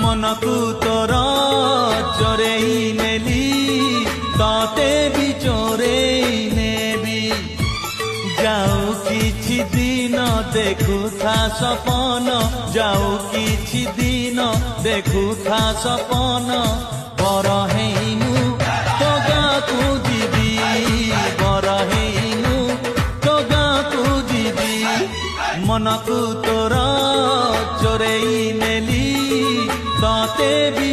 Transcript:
মনকু তোর চোরেই নেলি ততে বি চোরেই নেবি যাও কিছু দিন দেখুথা সপন যাও কিছু দিন দেখুথা সপন বড় হেইনু তো গাঁকু ଯିବି বড় হেইনু তো গাঁকু ଯିବି মনকু তোর চোরেই নেলি ততে বি